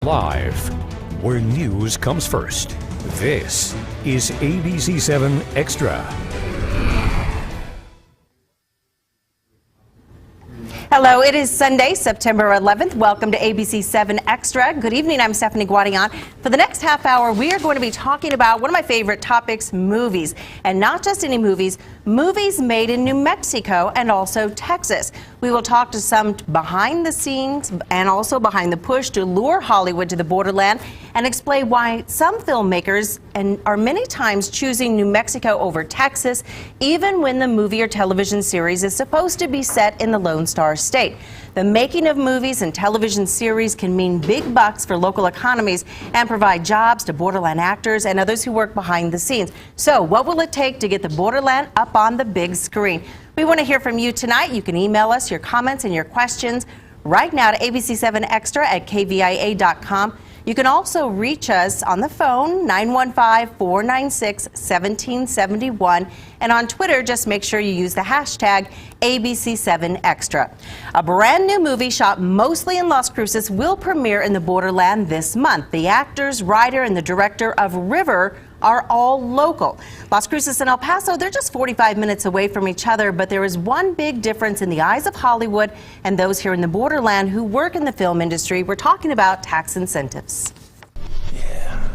Live, where news comes first. This is ABC-7 Extra. Hello, it is Sunday, September 11th. Welcome to ABC-7 Extra. Good evening, I'm Stephanie Guadian. For the next half hour, we are going to be talking about one of my favorite topics, movies. And not just any movies, movies made in New Mexico and also Texas. We will talk to some behind the scenes and also behind the push to lure Hollywood to the borderland and explain why some filmmakers are many times choosing New Mexico over Texas, even when the movie or television series is supposed to be set in the Lone Star State. The making of movies and television series can mean big bucks for local economies and provide jobs to borderland actors and others who work behind the scenes. So what will it take to get the borderland up on the big screen? We want to hear from you tonight. You can email us your comments and your questions right now to ABC7extra@KVIA.com. You can also reach us on the phone, 915-496-1771. And on Twitter, just make sure you use the hashtag ABC7Extra. A brand new movie shot mostly in Las Cruces will premiere in the borderland this month. The actors, writer, and the director of River are all local. Las Cruces and El Paso, they're just 45 minutes away from each other, but there is one big difference in the eyes of Hollywood and those here in the borderland who work in the film industry. We're talking about tax incentives. Yeah,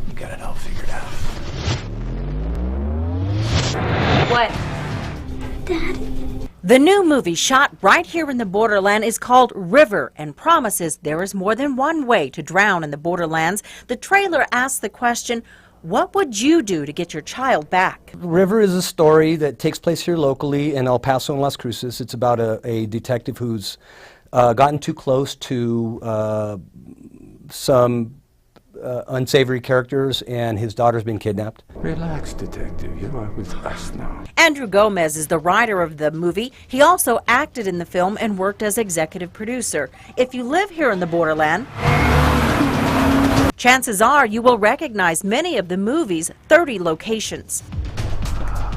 you got it all figured out. What? Dad. The new movie shot right here in the borderland is called River and promises there is more than one way to drown in the borderlands. The trailer asks the question, what would you do to get your child back? River is a story that takes place here locally in El Paso and Las Cruces. It's about a detective who's gotten too close to some unsavory characters, and his daughter's been kidnapped. Relax, detective. You are with us now. Andrew Gomez is the writer of the movie. He also acted in the film and worked as executive producer. If you live here in the borderland, chances are you will recognize many of the movie's 30 locations.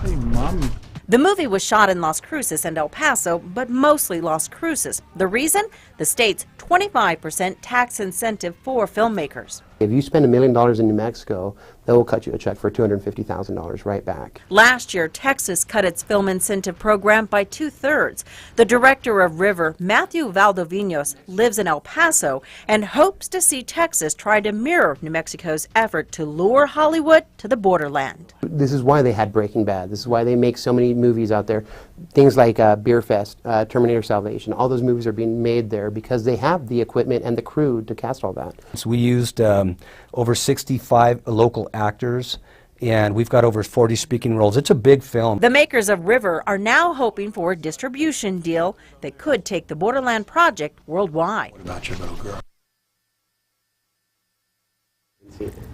Hey, Mom. The movie was shot in Las Cruces and El Paso, but mostly Las Cruces. The reason? The state's 25% tax incentive for filmmakers. If you spend $1 million in New Mexico, they will cut you a check for $250,000 right back. Last year, Texas cut its film incentive program by 2/3. The director of River, Matthew VALDOVINOS, lives in El Paso and hopes to see Texas try to mirror New Mexico's effort to lure Hollywood to the borderland. This is why they had Breaking Bad. This is why they make so many movies out there. Things like Beer Fest, Terminator Salvation, all those movies are being made there because they have the equipment and the crew to cast all that. So we used over 65 local actors, and we've got over 40 speaking roles. It's a big film. The makers of River are now hoping for a distribution deal that could take the Borderland project worldwide. What about your little girl?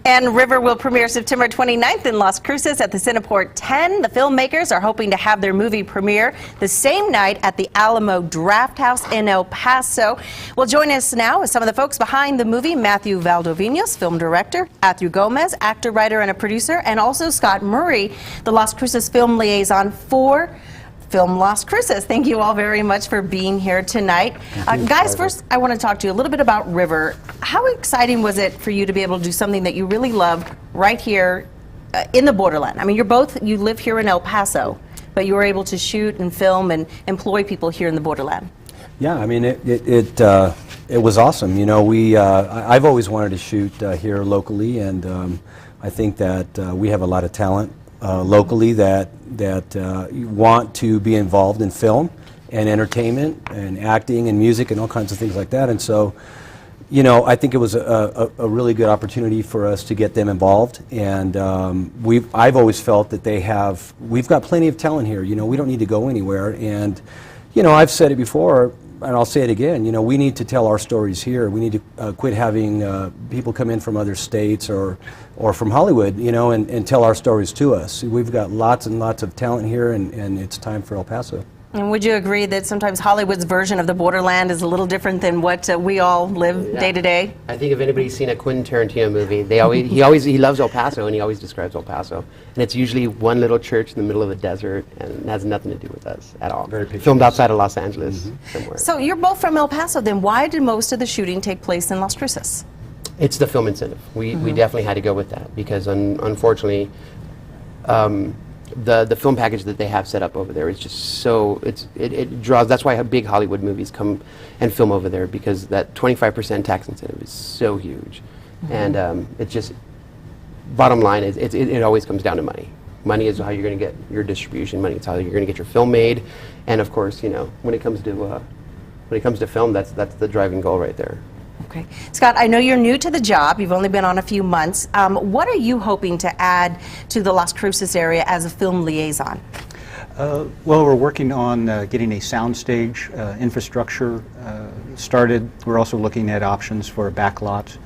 And River will premiere September 29th in Las Cruces at the Cineport 10. The filmmakers are hoping to have their movie premiere the same night at the Alamo Draft House in El Paso. Well, join us now with some of the folks behind the movie, Matthew VALDOVINOS, film director, Andrew Gomez, actor, writer, and a producer, and also Scott Murray, the Las Cruces film liaison for Film Las Cruces. Thank you all very much for being here tonight. Guys, first I want to talk to you a little bit about River. How exciting was it for you to be able to do something that you really loved right here in the borderland? I mean, you live here in El Paso, but you were able to shoot and film and employ people here in the borderland. Yeah, I mean, it was awesome. You know, I've always wanted to shoot here locally, and I think that we have a lot of talent locally that want to be involved in film and entertainment and acting and music and all kinds of things like that. And so, you know, I think it was a really good opportunity for us to get them involved. And I've always felt that we've got plenty of talent here. You know, we don't need to go anywhere. And, you know, I've said it before, and I'll say it again, you know, we need to tell our stories here. We need to quit having people come in from other states or from Hollywood, you know, and tell our stories to us. We've got lots and lots of talent here, and it's time for El Paso. And would you agree that sometimes Hollywood's version of the borderland is a little different than what we all live day to day? I think if anybody's seen a Quentin Tarantino movie, he loves El Paso, and he always describes El Paso. And it's usually one little church in the middle of the desert, and it has nothing to do with us at all. Very picturesque. Filmed outside of Los Angeles somewhere. So you're both from El Paso, then why did most of the shooting take place in Las Cruces? It's the film incentive. We definitely had to go with that because unfortunately, the film package that they have set up over there is just so it draws. That's why big Hollywood movies come and film over there, because that 25% tax incentive is so huge, and it's just bottom line is it always comes down to money. Money is how you're going to get your distribution. Money is how you're going to get your film made, and of course, you know, when it comes to film, that's the driving goal right there. Okay. Scott, I know you're new to the job. You've only been on a few months. What are you hoping to add to the Las Cruces area as a film liaison? Well, we're working on getting a soundstage infrastructure started. We're also looking at options for a backlot,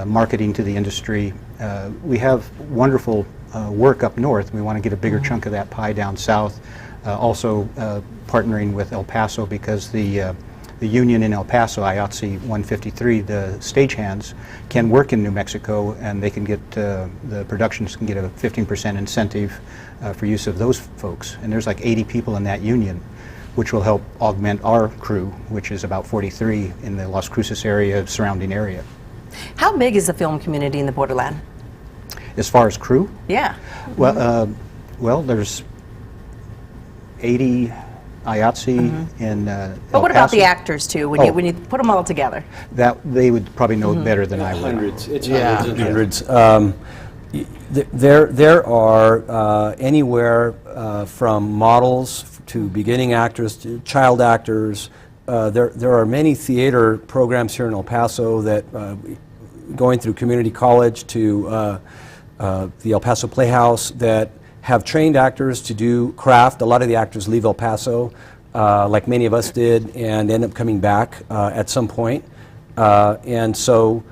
marketing to the industry. We have wonderful work up north. We want to get a bigger chunk of that pie down south. Also partnering with El Paso, because the union in El Paso, IATSE 153, the stagehands, can work in New Mexico, and they can get, the productions can get a 15% incentive for use of those folks. And there's like 80 people in that union, which will help augment our crew, which is about 43 in the Las Cruces area, surrounding area. How big is the film community in the borderland? As far as crew? Yeah. Well, there's 80 IATSE in But El what about Paso. the actors too, when you put them all together? That they would probably know better than I would. Hundreds. It's Yeah. hundreds and hundreds. There are anywhere from models to beginning actors to child actors. There are many theater programs here in El Paso that, going through community college to the El Paso Playhouse, that have trained actors to do craft. A lot of the actors leave El Paso, like many of us did, and end up coming back at some point. And so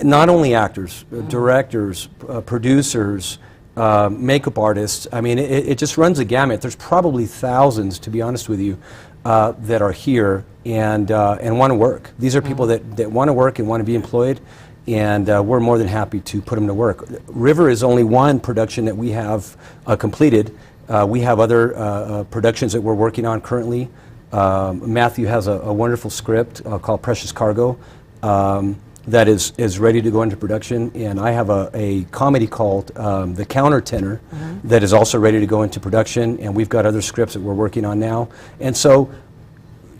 not only actors, directors, producers, makeup artists, I mean, it just runs the gamut. There's probably thousands, to be honest with you, that are here and want to work. These are people that want to work and want to be employed, and we're more than happy to put them to work. River is only one production that we have completed. We have other productions that we're working on currently. Matthew has a wonderful script called Precious Cargo that is ready to go into production, and I have a comedy called The Countertenor that is also ready to go into production, and we've got other scripts that we're working on now. And so,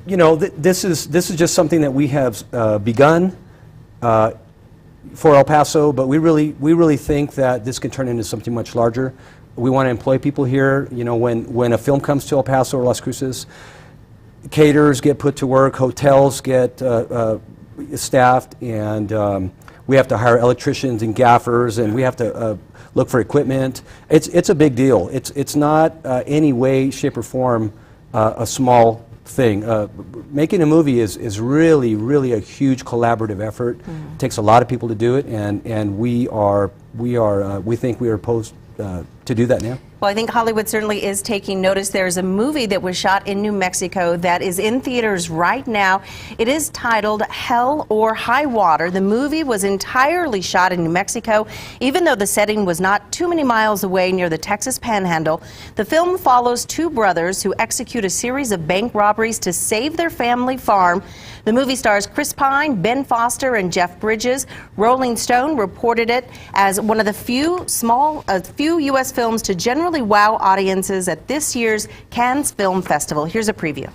you know, this is just something that we have begun for El Paso, but we really think that this can turn into something much larger. We want to employ people here. You know, when a film comes to El Paso or Las Cruces, caterers get put to work, hotels get staffed, and we have to hire electricians and gaffers, and we have to look for equipment. It's a big deal. It's not any way, shape, or form a small thing. Making a movie is really a huge collaborative effort. It takes a lot of people to do it, and we think we are posed to do that now. Well, I think Hollywood certainly is taking notice. There's a movie that was shot in New Mexico that is in theaters right now. It is titled Hell or High Water. The movie was entirely shot in New Mexico, even though the setting was not too many miles away near the Texas Panhandle. The film follows two brothers who execute a series of bank robberies to save their family farm. The movie stars Chris Pine, Ben Foster, and Jeff Bridges. Rolling Stone reported it as one of the few U.S. films to generally wow audiences at this year's Cannes Film Festival. Here's a preview.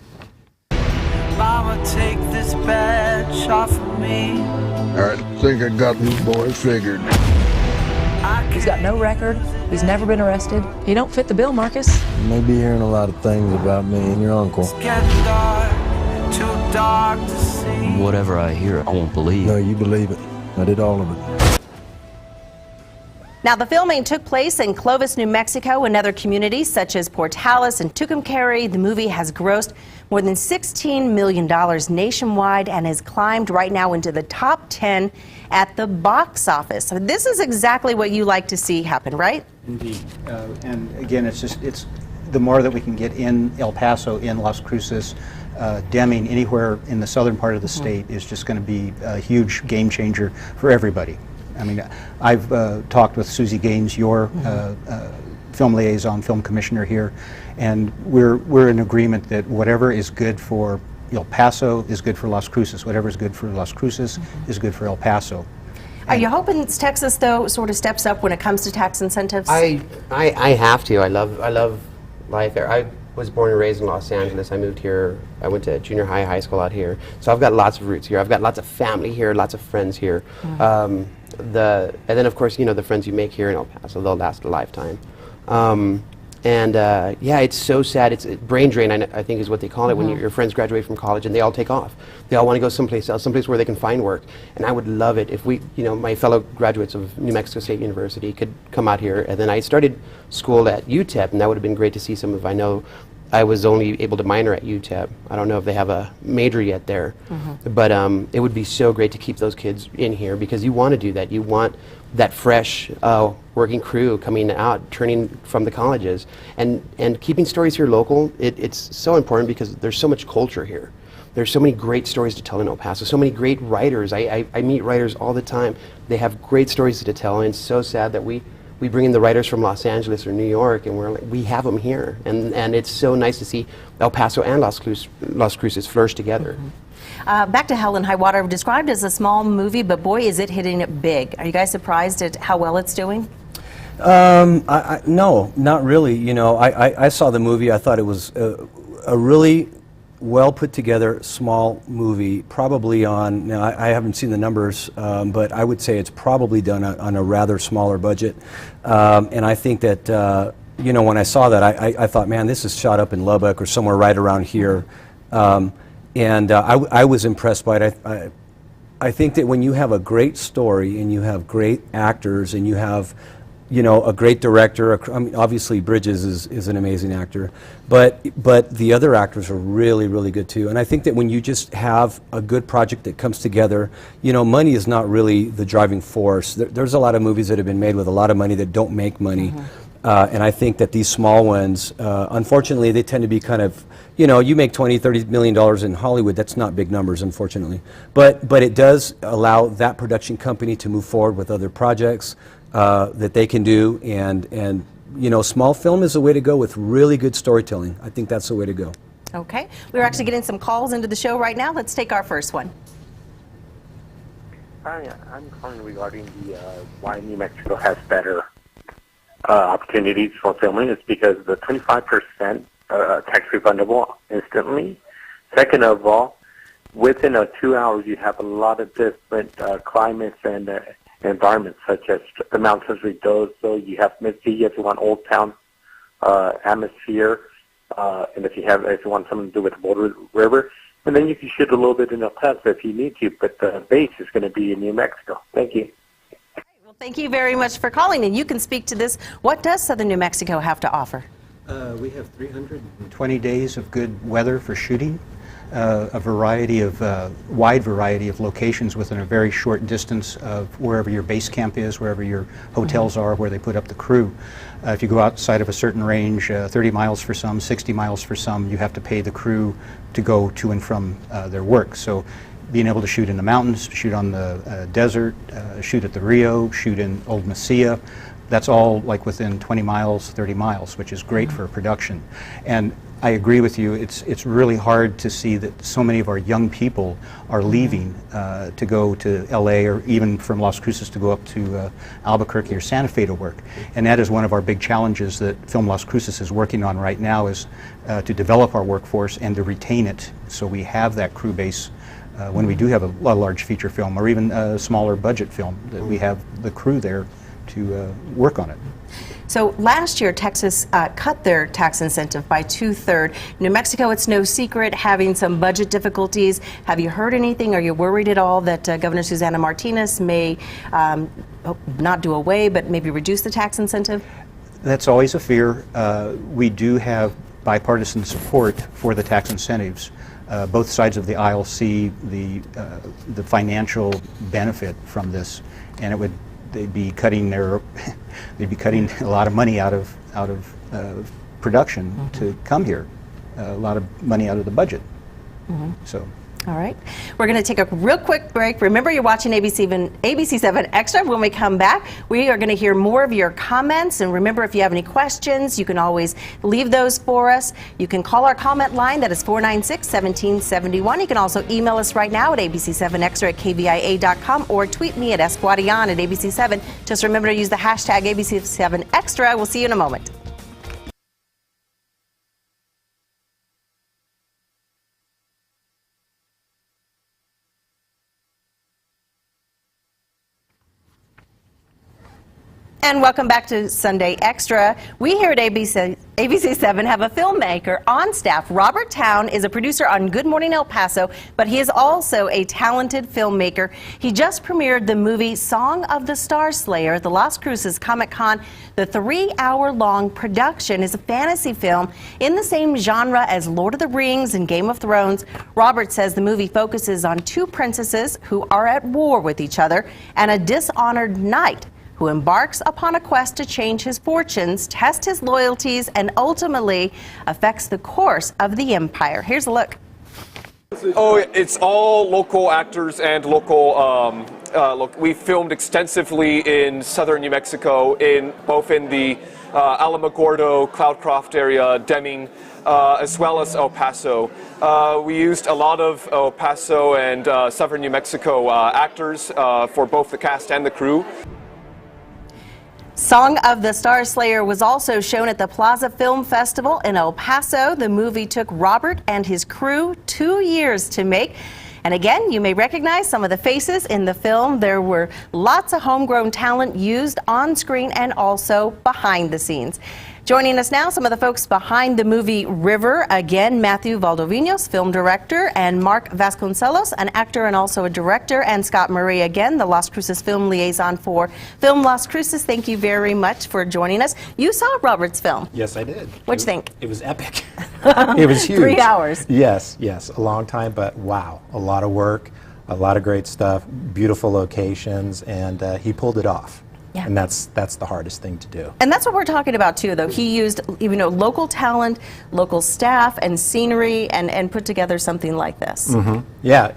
Mama, take this badge off of me. All right, I think I got these boys figured. He's got no record. He's never been arrested. He don't fit the bill, Marcus. You may be hearing a lot of things about me and your uncle. It's getting dark, too dark to see. Whatever I hear, I won't believe. No, you believe it. I did all of it. Now, the filming took place in Clovis, New Mexico, and other communities such as Portales and Tucumcari. The movie has grossed more than $16 million nationwide and has climbed right now into the top 10 at the box office. So this is exactly what you like to see happen, right? Indeed. And again, it's the more that we can get in El Paso, in Las Cruces, Deming, anywhere in the southern part of the state is just going to be a huge game changer for everybody. I mean, I've talked with Susie Gaines, your film liaison, film commissioner here, and we're in agreement that whatever is good for El Paso is good for Las Cruces. Whatever is good for Las Cruces is good for El Paso. Are you hoping Texas, though, sort of steps up when it comes to tax incentives? I have to. I love life there. I was born and raised in Los Angeles. I moved here. I went to junior high school out here. So I've got lots of roots here. I've got lots of family here, lots of friends here. And then, of course, you know, the friends you make here in El Paso, they'll last a lifetime. Yeah, it's so sad. It's brain drain, I think is what they call it, when your friends graduate from college and they all take off. They all want to go someplace else, someplace where they can find work. And I would love it if we, you know, my fellow graduates of New Mexico State University could come out here. And then I started school at UTEP, and that would have been great to see some of. I know I was only able to minor at UTEP. I don't know if they have a major yet there. But it would be so great to keep those kids in here, because you want to do that. You want that fresh working crew coming out, turning from the colleges, and keeping stories here local. It's so important because there's so much culture here. There's so many great stories to tell in El Paso, so many great writers. I meet writers all the time. They have great stories to tell, and it's so sad that we bring in the writers from Los Angeles or New York, and we have them here. And it's so nice to see El Paso and Las Cruces flourish together. Back to Hell and High Water, described as a small movie, but boy, is it hitting it big. Are you guys surprised at how well it's doing? No, not really. You know, I saw the movie. I thought it was a really well put together small movie, probably on, now I haven't seen the numbers, but I would say it's probably done on a rather smaller budget. And I think that, you know, when I saw that, I thought, man, this is shot up in Lubbock or somewhere right around here. And I was impressed by it. I think that when you have a great story and you have great actors and you have, you know, a great director, I mean, obviously Bridges is an amazing actor, but the other actors are really, really good too. And I think that when you just have a good project that comes together, you know, money is not really the driving force. There's a lot of movies that have been made with a lot of money that don't make money. And I think that these small ones, unfortunately, they tend to be kind of, you know, you make $20–30 million in Hollywood, that's not big numbers, unfortunately. But it does allow that production company to move forward with other projects that they can do. And you know, small film is the way to go with really good storytelling. I think that's the way to go. Okay. We're actually getting some calls into the show right now. Let's take our first one. Hi, I'm calling regarding why New Mexico has better opportunities for filming. It's because the 25% tax refundable instantly. Second of all, within 2 hours you have a lot of different climates and environments, such as the mountains Ruidoso. You have Mesilla if you want Old Town atmosphere, and if you want something to do with the Boulder River. And then you can shoot a little bit in El Paso if you need to, but the base is going to be in New Mexico. Thank you. Well, thank you very much for calling, and you can speak to this. What does Southern New Mexico have to offer? We have 320 days of good weather for shooting, a wide variety of locations within a very short distance of wherever your base camp is, wherever your hotels are, where they put up the crew. If you go outside of a certain range, 30 miles for some, 60 miles for some, you have to pay the crew to go to and from their work. So being able to shoot in the mountains, shoot on the desert, shoot at the Rio, shoot in Old Mesilla, that's all like within 20 miles, 30 miles, which is great for production. And I agree with you, it's really hard to see that so many of our young people are leaving to go to LA, or even from Las Cruces to go up to Albuquerque or Santa Fe to work. And that is one of our big challenges that Film Las Cruces is working on right now, is to develop our workforce and to retain it, so we have that crew base when we do have a large feature film or even a smaller budget film, that we have the crew there to work on it. So last year, Texas cut their tax incentive by 2/3. New Mexico, it's no secret, having some budget difficulties. Have you heard anything? Are you worried at all that Governor Susana Martinez may not do away, but maybe reduce the tax incentive? That's always a fear. We do have bipartisan support for the tax incentives. Both sides of the aisle see the financial benefit from this, and they'd be cutting a lot of money out of production to come here, a lot of money out of the budget. So All right. We're going to take a real quick break. Remember, you're watching ABC-7 Extra. When we come back, we are going to hear more of your comments. And remember, if you have any questions, you can always leave those for us. You can call our comment line. That is 496-1771. You can also email us right now at ABC7Extra@KVIA.com or tweet me at Guadian at ABC7. Just remember to use the hashtag ABC7 Extra. We'll see you in a moment. And welcome back to Sunday Extra. We here at ABC7 have a filmmaker on staff. Robert Town is a producer on Good Morning El Paso, but he is also a talented filmmaker. He just premiered the movie Song of the Star Slayer at the Las Cruces Comic-Con. The 3-hour-long production is a fantasy film in the same genre as Lord of the Rings and Game of Thrones. Robert says the movie focuses on 2 princesses who are at war with each other and a dishonored knight who embarks upon a quest to change his fortunes, test his loyalties, and ultimately affects the course of the empire. Here's a look. Oh, it's all local actors and local. We filmed extensively in southern New Mexico, both in the Alamogordo, Cloudcroft area, Deming, as well as El Paso. We used a lot of El Paso and southern New Mexico actors for both the cast and the crew. Song of the Star Slayer was also shown at the Plaza Film Festival in El Paso. The movie took Robert and his crew 2 years to make. And again, you may recognize some of the faces in the film. There were lots of homegrown talent used on screen and also behind the scenes. Joining us now, some of the folks behind the movie River. Again, Matthew VALDOVINOS, film director, and Mark Vasconcelos, an actor and also a director, and Scott Murray, again, the Las Cruces film liaison for Film Las Cruces. Thank you very much for joining us. You saw Robert's film. Yes, I did. What'd you think? It was epic. It was huge. 3 hours. Yes, a long time, but wow, a lot of work, a lot of great stuff, beautiful locations, and he pulled it off. Yeah. And that's the hardest thing to do. And that's what we're talking about too, though. He used, local talent, local staff, and scenery, and put together something like this. Mm-hmm. Yeah,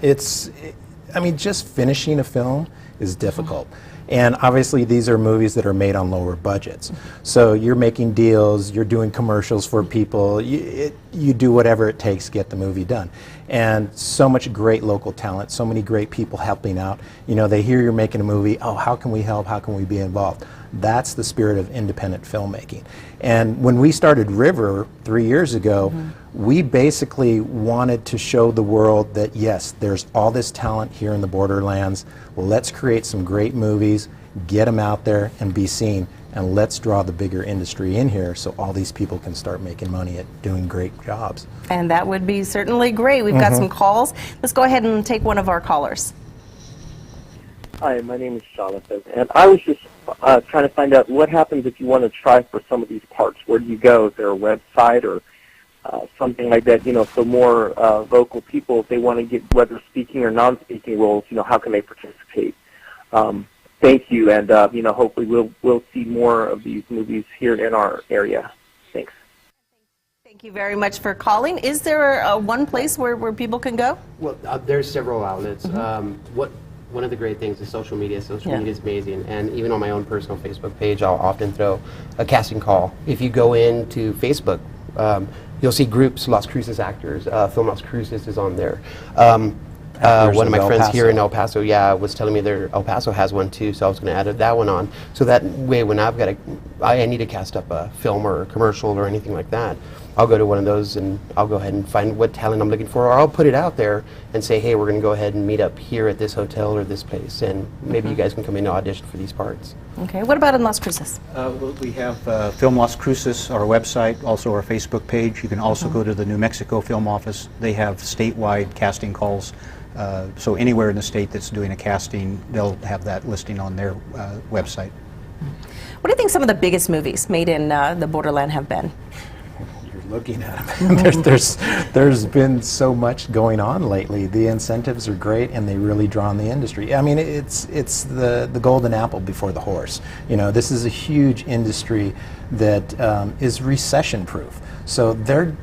just finishing a film is difficult. And obviously these are movies that are made on lower budgets. So you're making deals, you're doing commercials for people, you do whatever it takes to get the movie done. And so much great local talent, so many great people helping out. They hear you're making a movie, oh, how can we help, how can we be involved? That's the spirit of independent filmmaking. And when we started River 3 years ago, we basically wanted to show the world that yes, there's all this talent here in the borderlands. Let's create some great movies, get them out there and be seen, and let's draw the bigger industry in here so all these people can start making money at doing great jobs. And that would be certainly great. We've got some calls. Let's go ahead and take one of our callers. Hi, my name is Jonathan, and I was just trying to find out what happens if you want to try for some of these parts. Where do you go? Is there a website or something like that? So more vocal people, if they want to get whether speaking or non-speaking roles, how can they participate? Thank you, and hopefully we'll see more of these movies here in our area. Thanks. Thank you very much for calling. Is there one place where people can go? Well, there's several outlets. One of the great things is social media. Social media is amazing, and even on my own personal Facebook page, I'll often throw a casting call. If you go into Facebook, you'll see groups, Las Cruces actors. Film Las Cruces is on there. One of my friends here in El Paso, was telling me El Paso has one too, so I was going to add that one on. So that way, when I need to cast up a film or a commercial or anything like that, I'll go to one of those and I'll go ahead and find what talent I'm looking for, or I'll put it out there and say, hey, we're going to go ahead and meet up here at this hotel or this place, and maybe you guys can come in and audition for these parts. Okay, what about in Las Cruces? We have Film Las Cruces, our website, also our Facebook page. You can also go to the New Mexico Film Office. They have statewide casting calls. So anywhere in the state that's doing a casting, they'll have that listing on their website. What do you think some of the biggest movies made in the borderland have been? Looking at them. there's been so much going on lately. The incentives are great, and they really draw on the industry. I mean, it's the golden apple before the horse. This is a huge industry that is recession-proof. So they're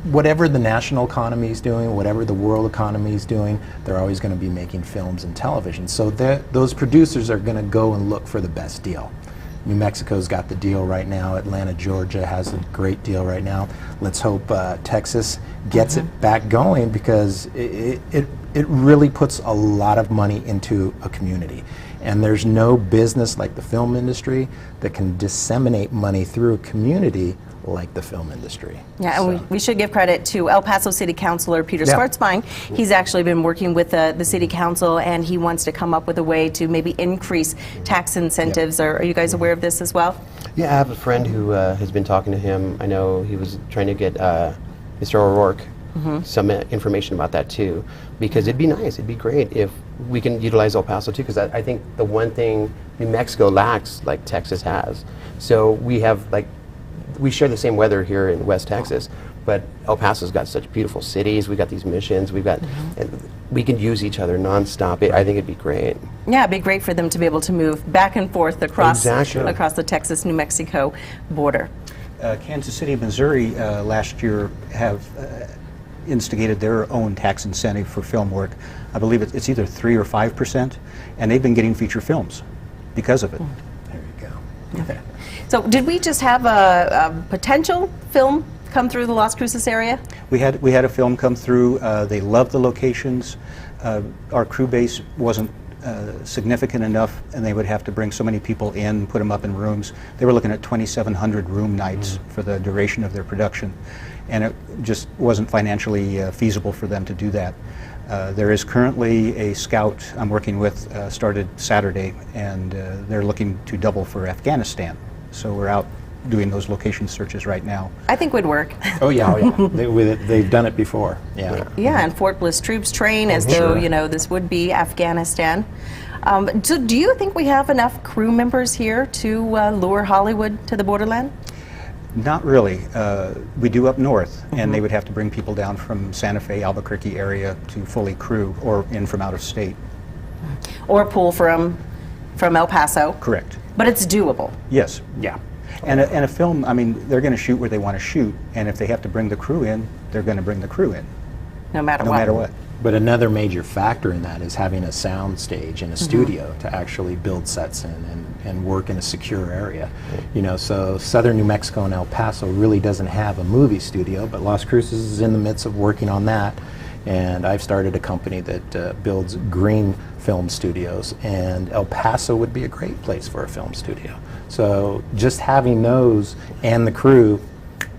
whatever the national economy is doing, whatever the world economy is doing, they're always going to be making films and television. So those producers are going to go and look for the best deal. New Mexico's got the deal right now. Atlanta, Georgia has a great deal right now. Let's hope Texas gets it back going, because it really puts a lot of money into a community. And there's no business like the film industry that can disseminate money through a community like the film industry. Yeah, and we should give credit to El Paso City Councilor Peter Schwarzbein. He's actually been working with the City Council, and he wants to come up with a way to maybe increase tax incentives. Are you guys aware of this as well? Yeah, I have a friend who has been talking to him. I know he was trying to get Mr. O'Rourke some information about that too, because it'd be nice, it'd be great if we can utilize El Paso too, because I think the one thing New Mexico lacks, like Texas has. So we have, like, we share the same weather here in West Texas, but El Paso's got such beautiful cities. We've got these missions. We've got, and we can use each other nonstop. I think it'd be great. Yeah, it'd be great for them to be able to move back and forth across across the Texas-New Mexico border. Kansas City, Missouri, last year have instigated their own tax incentive for film work. I believe it's either 3 or 5%, and they've been getting feature films because of it. There you go. Okay. So did we just have a potential film come through the Las Cruces area? We had a film come through. They loved the locations. Our crew base wasn't significant enough, and they would have to bring so many people in, put them up in rooms. They were looking at 2,700 room nights for the duration of their production, and it just wasn't financially feasible for them to do that. There is currently a scout I'm working with, started Saturday, and they're looking to double for Afghanistan. So we're out doing those location searches right now. I think would work. Oh yeah, they've done it before. Yeah. Yeah, and Fort Bliss troops train as though, you know, this would be Afghanistan. So do you think we have enough crew members here to lure Hollywood to the borderland? Not really. We do up north, and they would have to bring people down from Santa Fe, Albuquerque area to fully crew, or in from out of state. Or pull from El Paso. Correct. But it's doable. Yes. Yeah. And a film, I mean, they're going to shoot where they want to shoot, and if they have to bring the crew in, they're going to bring the crew in. No matter what. But another major factor in that is having a sound stage and a studio to actually build sets in and work in a secure area. You know, so southern New Mexico and El Paso really doesn't have a movie studio, but Las Cruces is in the midst of working on that. And I've started a company that builds green film studios, and El Paso would be a great place for a film studio. So just having those and the crew,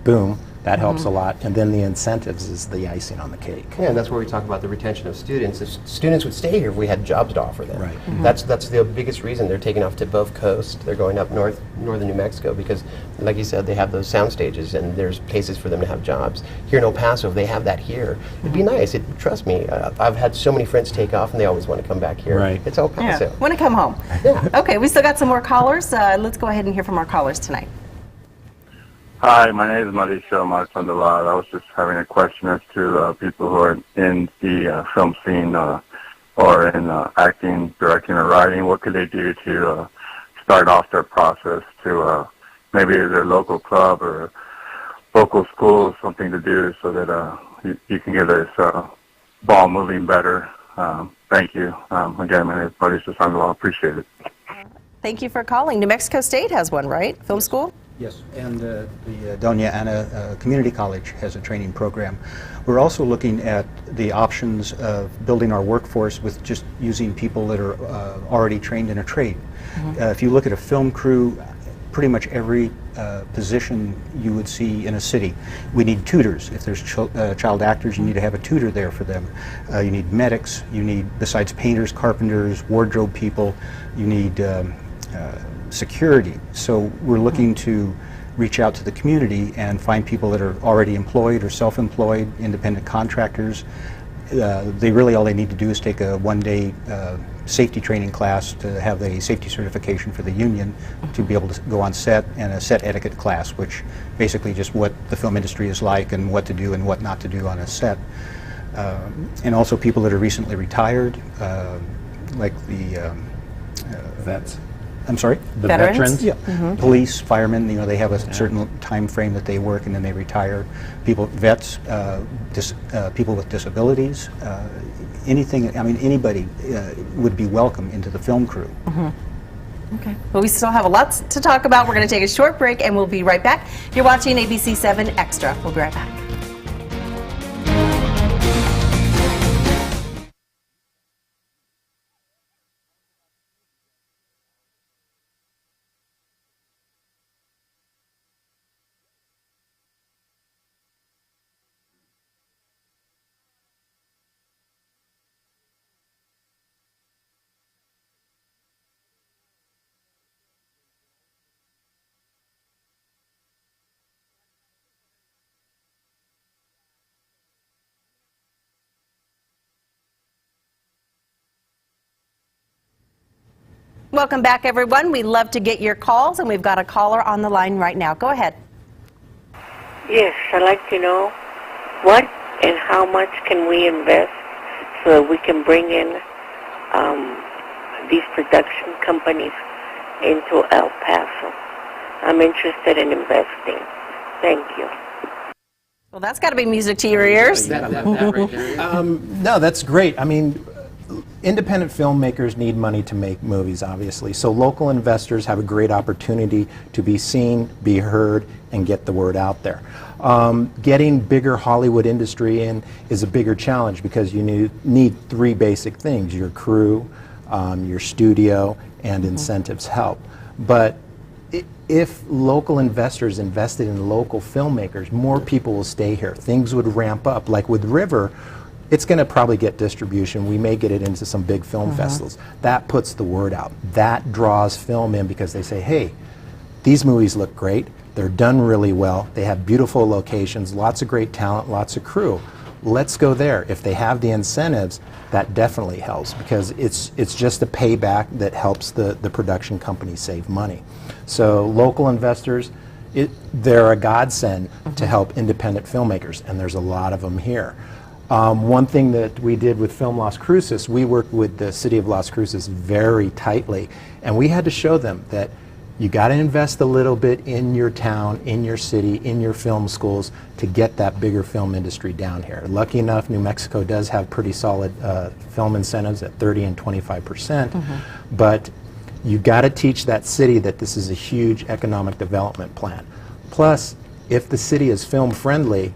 boom, that helps a lot. And then the incentives is the icing on the cake. Yeah, and that's where we talk about the retention of students. If students would stay here if we had jobs to offer them. Right. That's the biggest reason they're taking off to both coasts. They're going up northern New Mexico because, like you said, they have those sound stages and there's places for them to have jobs. Here in El Paso, if they have that here, it'd be nice. Trust me, I've had so many friends take off and they always want to come back here. Right. It's El Paso. Yeah. Want to come home. Yeah. Okay, we still got some more callers. Let's go ahead and hear from our callers tonight. Hi, my name is Mauricio Martondolad. I was just having a question as to people who are in the film scene or in acting, directing, or writing. What could they do to start off their process to maybe their local club or local school, something to do so that you can get this ball moving better? Thank you. Again, my name is Mauricio Martondolad. Appreciate it. Thank you for calling. New Mexico State has one, right? Film school? Yes, and the Doña Ana Community College has a training program. We're also looking at the options of building our workforce with just using people that are already trained in a trade. If you look at a film crew, pretty much every position you would see in a city, we need tutors. If there's child actors, you need to have a tutor there for them. You need medics, you need, besides painters, carpenters, wardrobe people, you need security. So we're looking to reach out to the community and find people that are already employed or self-employed, independent contractors. They really, all they need to do is take a one-day safety training class to have a safety certification for the union to be able to go on set, and a set etiquette class, which basically just what the film industry is like and what to do and what not to do on a set. And also people that are recently retired, like the vets. I'm sorry? The veterans? Yeah. Police, firemen, you know, they have a certain time frame that they work and then they retire. People, vets, people with disabilities, anything, I mean, anybody would be welcome into the film crew. Okay. Well, we still have a lot to talk about. We're going to take a short break and we'll be right back. You're watching ABC-7 Extra. We'll be right back. Welcome back, everyone. We love to get your calls, and we've got a caller on the line right now. Go ahead. Yes, I'd like to know what and how much can we invest so that we can bring in these production companies into El Paso. I'm interested in investing. Thank you. Well, that's got to be music to your ears. No, that's great. I mean, independent filmmakers need money to make movies, obviously. So local investors have a great opportunity to be seen, be heard, and get the word out there. Getting bigger Hollywood industry in is a bigger challenge because you need three basic things: your crew, your studio, and incentives help. But if local investors invested in local filmmakers, more people will stay here. Things would ramp up. Like with River, it's going to probably get distribution. We may get it into some big film festivals. That puts the word out. That draws film in because they say, hey, these movies look great. They're done really well. They have beautiful locations, lots of great talent, lots of crew. Let's go there. If they have the incentives, that definitely helps because it's just a payback that helps the production company save money. So local investors, they're a godsend to help independent filmmakers, and there's a lot of them here. One thing that we did with Film Las Cruces, we worked with the city of Las Cruces very tightly, and we had to show them that you got to invest a little bit in your town, in your city, in your film schools to get that bigger film industry down here. Lucky enough, New Mexico does have pretty solid film incentives at 30 and 25%, but you got to teach that city that this is a huge economic development plan. Plus, if the city is film friendly,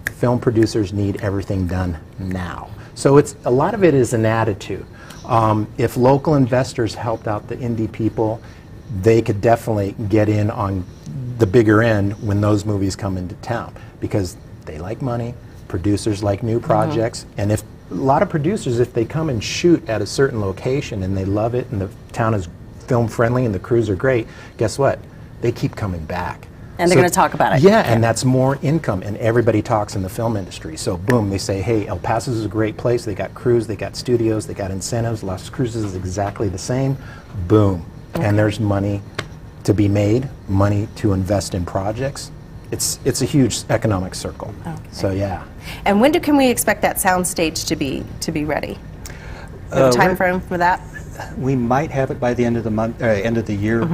film producers need everything done now. So a lot of it is an attitude. If local investors helped out the indie people, they could definitely get in on the bigger end when those movies come into town because they like money, producers like new projects, and if a lot of producers, if they come and shoot at a certain location and they love it and the town is film friendly and the crews are great, guess what? They keep coming back. And they're going to talk about it. Yeah, and that's more income, and everybody talks in the film industry. So boom, they say, hey, El Paso is a great place. They got crews, they got studios, they got incentives. Las Cruces is exactly the same. Boom. And there's money to be made, money to invest in projects. It's a huge economic circle. So yeah. And when can we expect that soundstage to be ready? Do you have a time frame for that? We might have it by the end of the month, end of the year,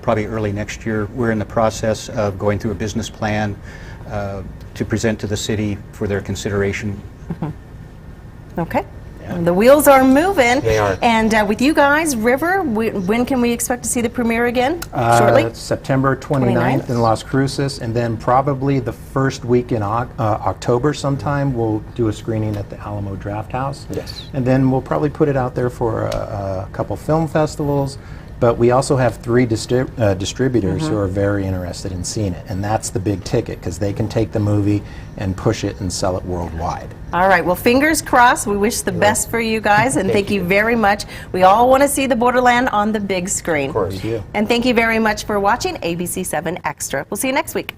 probably early next year. We're in the process of going through a business plan to present to the city for their consideration. Okay. The wheels are moving. They are. And with you guys, River, when can we expect to see the premiere again? Shortly? September 29th in Las Cruces, and then probably the first week in October sometime, we'll do a screening at the Alamo Draft House. Yes. And then we'll probably put it out there for a couple film festivals. But we also have 3 distributors who are very interested in seeing it, and that's the big ticket because they can take the movie and push it and sell it worldwide. All right, well, fingers crossed. We wish the best for you guys, and thank you very much. We all want to see the Borderland on the big screen. Of course, you. And thank you very much for watching ABC-7 Extra. We'll see you next week.